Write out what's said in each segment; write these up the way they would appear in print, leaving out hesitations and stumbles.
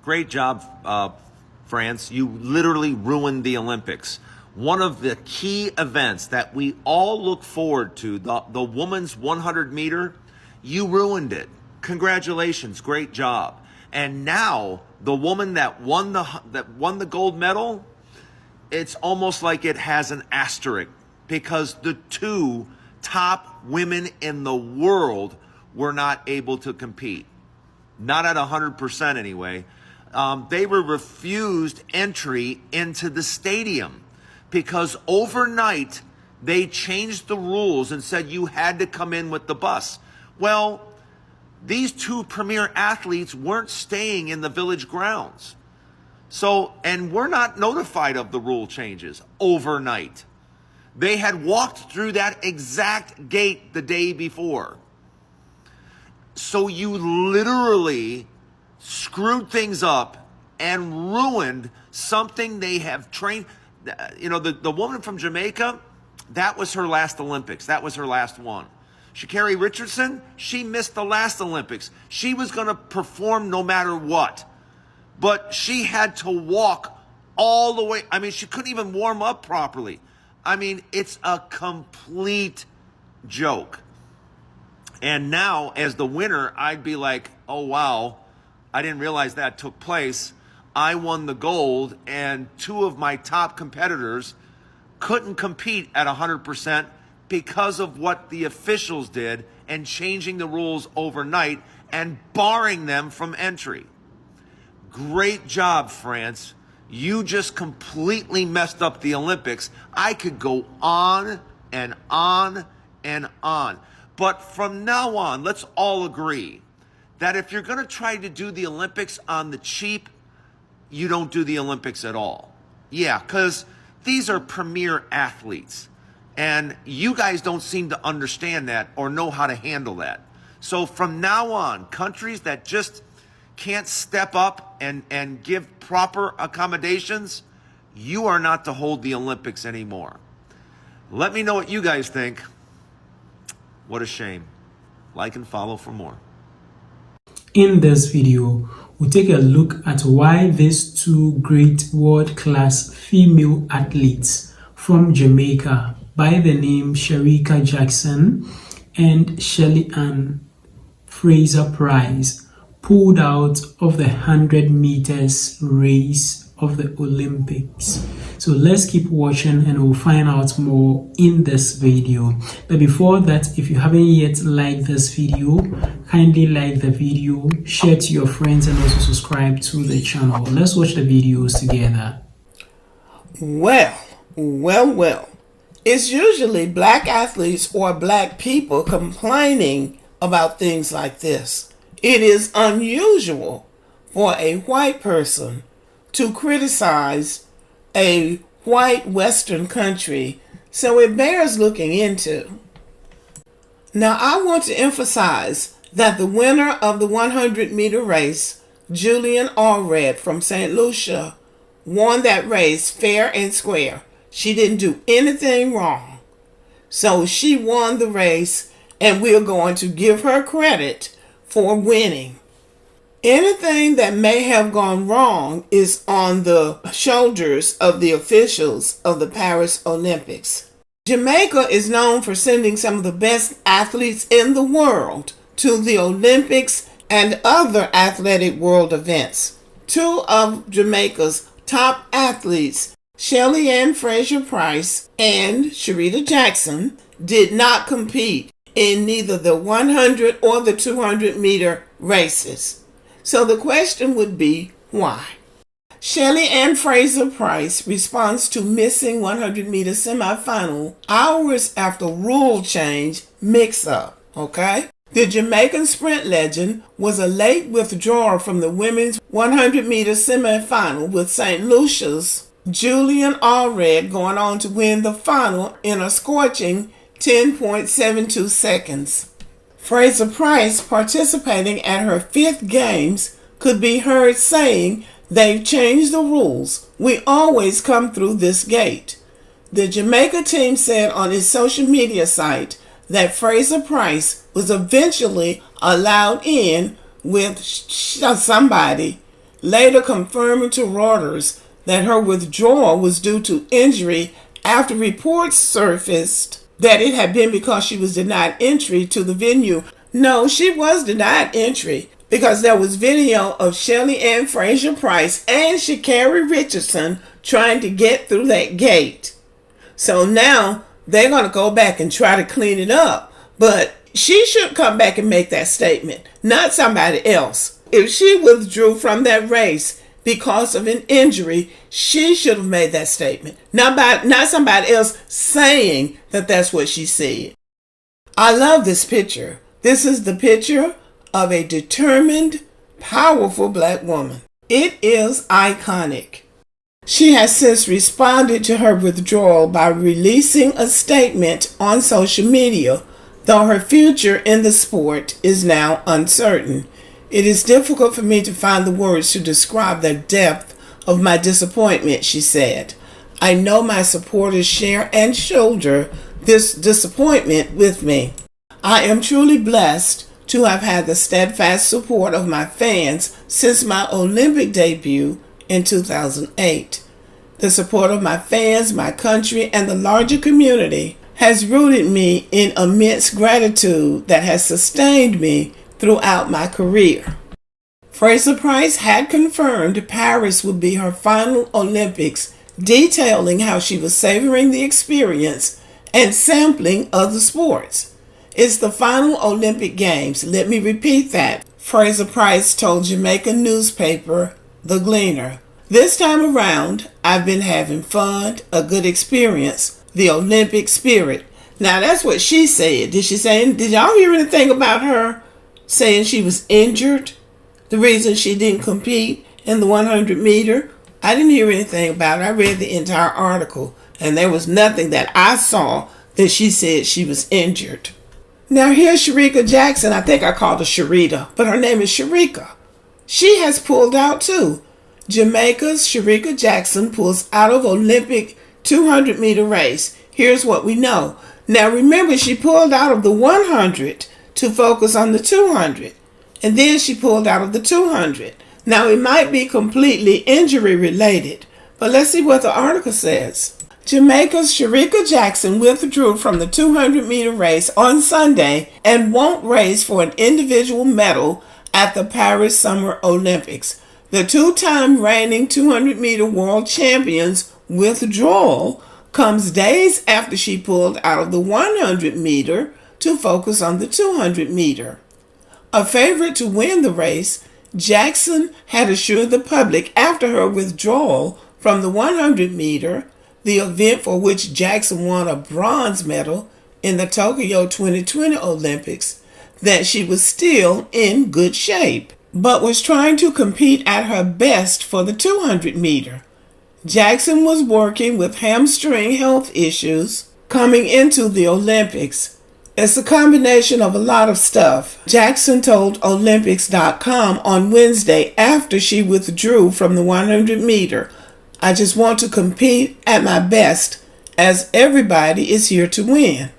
Great job, France. You literally ruined the Olympics. One of the key events that we all look forward to, the women's 100 meter, you ruined it. Congratulations, great job. And now the woman that won the gold medal, it's almost like it has an asterisk because the two top women in the world were not able to compete. Not at 100% anyway. They were refused entry into the stadium because overnight they changed the rules and said you had to come in with the bus. Well, these two premier athletes weren't staying in the village grounds. So, and we're not notified of the rule changes overnight. They had walked through that exact gate the day before. So you literally screwed things up and ruined something they have trained. You know, the woman from Jamaica, that was her last Olympics. That was her last one. Sha'Carri Richardson, she missed the last Olympics. She was going to perform no matter what. But she had to walk all the way. I mean, she couldn't even warm up properly. I mean, it's a complete joke. And now, as the winner, I'd be like, oh, wow, I didn't realize that took place. I won the gold, and two of my top competitors couldn't compete at 100% because of what the officials did and changing the rules overnight and barring them from entry. Great job, France. You just completely messed up the Olympics. I could go on and on and on. But from now on, let's all agree that if you're going to try to do the Olympics on the cheap, you don't do the Olympics at all. Yeah, because these are premier athletes. And you guys don't seem to understand that or know how to handle that. So from now on, countries that just can't step up and give proper accommodations, you are not to hold the Olympics anymore. Let me know what you guys think. What a shame. Like and follow for more. In this video, we'll take a look at why these two great world-class female athletes from Jamaica by the name Shericka Jackson and Shelly-Ann Fraser-Pryce pulled out of the 100 meters race of the Olympics. So let's keep watching and we'll find out more in this video. But before that, if you haven't yet liked this video, kindly like the video, share to your friends, and also subscribe to the channel. Let's watch the videos together. Well. It's usually black athletes or black people complaining about things like this. It is unusual for a white person to criticize a white Western country, so it bears looking into. Now, I want to emphasize that the winner of the 100-meter race, Shelly-Ann Fraser-Pryce from St. Lucia, won that race fair and square. She didn't do anything wrong. So she won the race, and we're going to give her credit for winning. Anything that may have gone wrong is on the shoulders of the officials of the Paris Olympics. Jamaica is known for sending some of the best athletes in the world to the Olympics and other athletic world events. Two of Jamaica's top athletes, Shelly-Ann Fraser-Pryce and Shericka Jackson, did not compete in neither the 100 or the 200-meter races. So the question would be, why? Shelly-Ann Fraser-Pryce responds to missing 100-meter semifinal hours after rule change mix-up, okay? The Jamaican sprint legend was a late withdrawal from the women's 100-meter semifinal, with St. Lucia's Shelly-Ann Fraser-Pryce going on to win the final in a scorching 10.72 seconds. Fraser-Pryce, participating at her 5th games, could be heard saying, "They've changed the rules. We always come through this gate." The Jamaica team said on its social media site that Fraser-Pryce was eventually allowed in with somebody later confirming to Reuters that her withdrawal was due to injury after reports surfaced that it had been because she was denied entry to the venue. No, she was denied entry because there was video of Shelly-Ann Fraser-Pryce and Sha'Carri Richardson trying to get through that gate. So now they're going to go back and try to clean it up. But she should come back and make that statement, not somebody else. If she withdrew from that race because of an injury, she should have made that statement, not somebody else saying that that's what she said. I love this picture. This is the picture of a determined, powerful black woman. It is iconic. She has since responded to her withdrawal by releasing a statement on social media, though her future in the sport is now uncertain. It is difficult for me to find the words to describe the depth of my disappointment, she said. I know my supporters share and shoulder this disappointment with me. I am truly blessed to have had the steadfast support of my fans since my Olympic debut in 2008. The support of my fans, my country, and the larger community has rooted me in immense gratitude that has sustained me throughout my career. Fraser-Pryce had confirmed Paris would be her final Olympics, detailing how she was savoring the experience and sampling other sports. It's the final Olympic Games. Let me repeat that, Fraser-Pryce told Jamaican newspaper The Gleaner. This time around, I've been having fun, a good experience, the Olympic spirit. Now that's what she said. Did y'all hear anything about her saying she was injured? The reason she didn't compete in the 100 meter? I didn't hear anything about it. I read the entire article, and there was nothing that I saw that she said she was injured. Now here's Shericka Jackson. I think I called her Sherita, but her name is Shericka. She has pulled out too. Jamaica's Shericka Jackson pulls out of Olympic 200 meter race. Here's what we know. Now remember, she pulled out of the 100 to focus on the 200, and then she pulled out of the 200. Now it might be completely injury related, but let's see what the article says. Jamaica's Shericka Jackson withdrew from the 200 meter race on Sunday and won't race for an individual medal at the Paris Summer Olympics. The two-time reigning 200 meter world champion's withdrawal comes days after she pulled out of the 100 meter to focus on the 200 meter. A favorite to win the race, Jackson had assured the public after her withdrawal from the 100 meter, the event for which Jackson won a bronze medal in the Tokyo 2020 Olympics, that she was still in good shape, but was trying to compete at her best for the 200 meter. Jackson was working with hamstring health issues coming into the Olympics. It's a combination of a lot of stuff, Jackson told Olympics.com on Wednesday after she withdrew from the 100 meter. I just want to compete at my best, as everybody is here to win.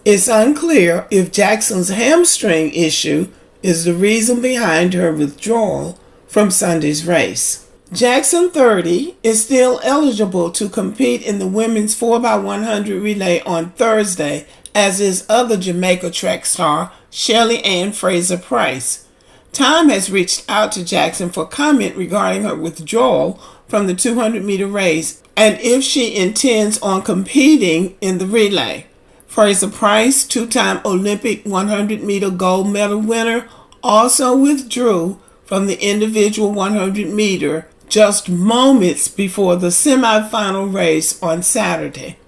It's unclear if Jackson's hamstring issue is the reason behind her withdrawal from Sunday's race. Jackson, 30, is still eligible to compete in the women's 4x100 relay on Thursday, as is other Jamaica track star Shelly-Ann Fraser-Pryce. Time has reached out to Jackson for comment regarding her withdrawal from the 200 meter race and if she intends on competing in the relay. Fraser-Pryce, two-time Olympic 100 meter gold medal winner, also withdrew from the individual 100 meter just moments before the semifinal race on Saturday.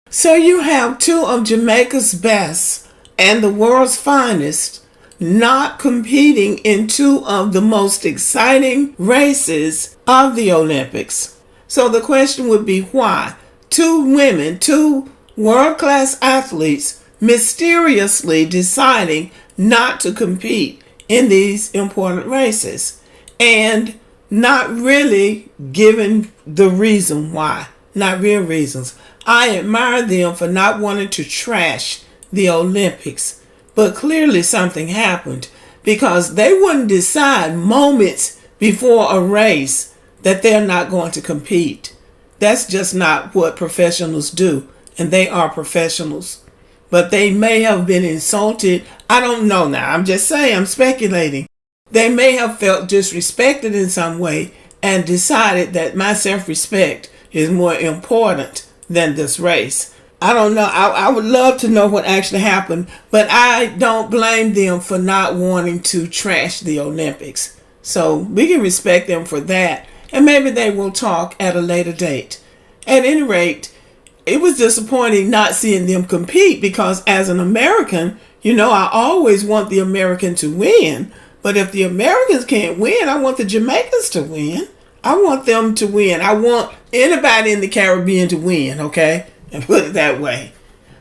So you have two of Jamaica's best and the world's finest not competing in two of the most exciting races of the Olympics. So the question would be why? Two women, two world-class athletes mysteriously deciding not to compete in these important races and not really giving the reason why, not real reasons. I admire them for not wanting to trash the Olympics, but clearly something happened because they wouldn't decide moments before a race that they're not going to compete. That's just not what professionals do, and they are professionals. But they may have been insulted. I don't know now. I'm just saying, I'm speculating. They may have felt disrespected in some way and decided that my self-respect is more important than this race. I don't know. I would love to know what actually happened, but I don't blame them for not wanting to trash the Olympics. So we can respect them for that, and maybe they will talk at a later date. At any rate, it was disappointing not seeing them compete because as an American, I always want the American to win. But if the Americans can't win, I want the Jamaicans to win. I want them to win. I want anybody in the Caribbean to win, okay? And put it that way.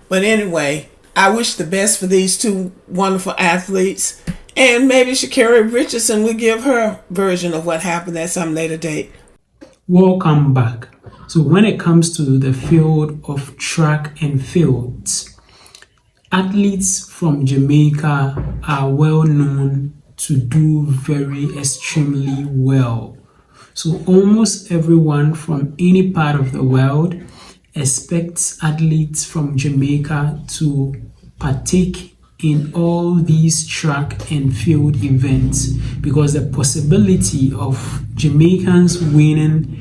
But anyway, I wish the best for these two wonderful athletes. And maybe Sha'Carri Richardson will give her version of what happened at some later date. Welcome back. So when it comes to the field of track and fields, athletes from Jamaica are well known to do very extremely well. So almost everyone from any part of the world expects athletes from Jamaica to partake in all these track and field events because the possibility of Jamaicans winning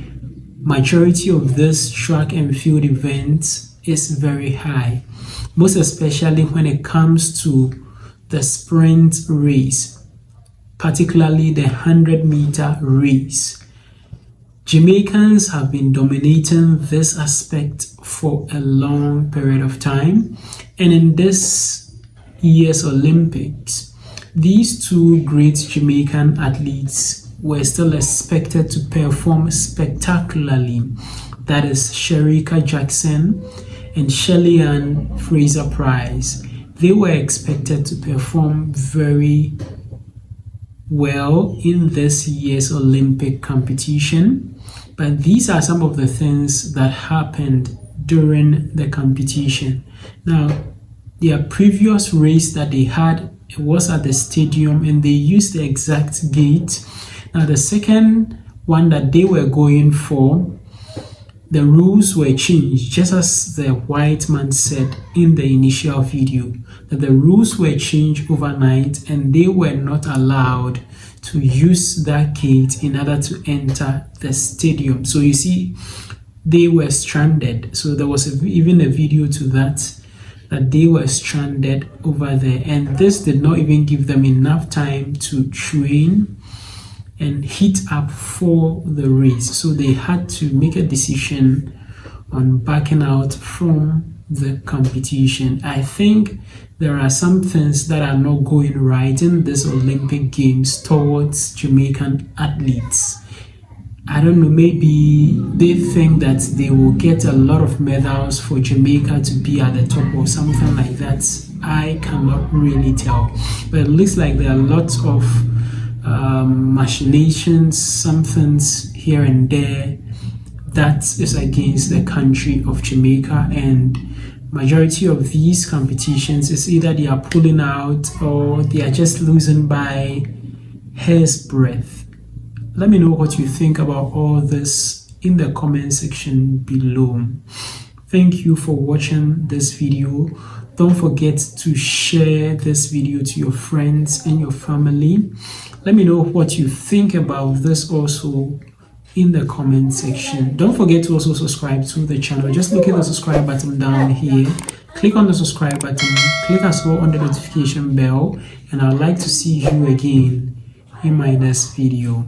majority of this track and field events is very high, most especially when it comes to the sprint race, particularly the 100-meter race. Jamaicans have been dominating this aspect for a long period of time, and in this year's Olympics, these two great Jamaican athletes were still expected to perform spectacularly. That is Shericka Jackson and Shelly-Ann Fraser-Pryce. They were expected to perform very well in this year's Olympic competition. But these are some of the things that happened during the competition. Now, their previous race that they had, it was at the stadium and they used the exact gate. Now, the second one that they were going for, the rules were changed, just as the white man said in the initial video, that the rules were changed overnight and they were not allowed to use that gate in order to enter the stadium. So you see, they were stranded. So there was even a video to that they were stranded over there, and this did not even give them enough time to train and heat up for the race. So they had to make a decision on backing out from the competition. I think there are some things that are not going right in this Olympic Games towards Jamaican athletes. I don't know, maybe they think that they will get a lot of medals for Jamaica to be at the top or something like that. I cannot really tell. But it looks like there are lots of machinations, some things here and there that is against the country of Jamaica, and majority of these competitions is either they are pulling out or they are just losing by hair's breadth. Let me know what you think about all this in the comment section below. Thank you for watching this video. Don't forget to share this video to your friends and your family. Let me know what you think about this also in the comment section. Don't forget to also subscribe to the channel. Just look at the subscribe button down here. Click on the subscribe button, click as well on the notification bell, and I'd like to see you again in my next video.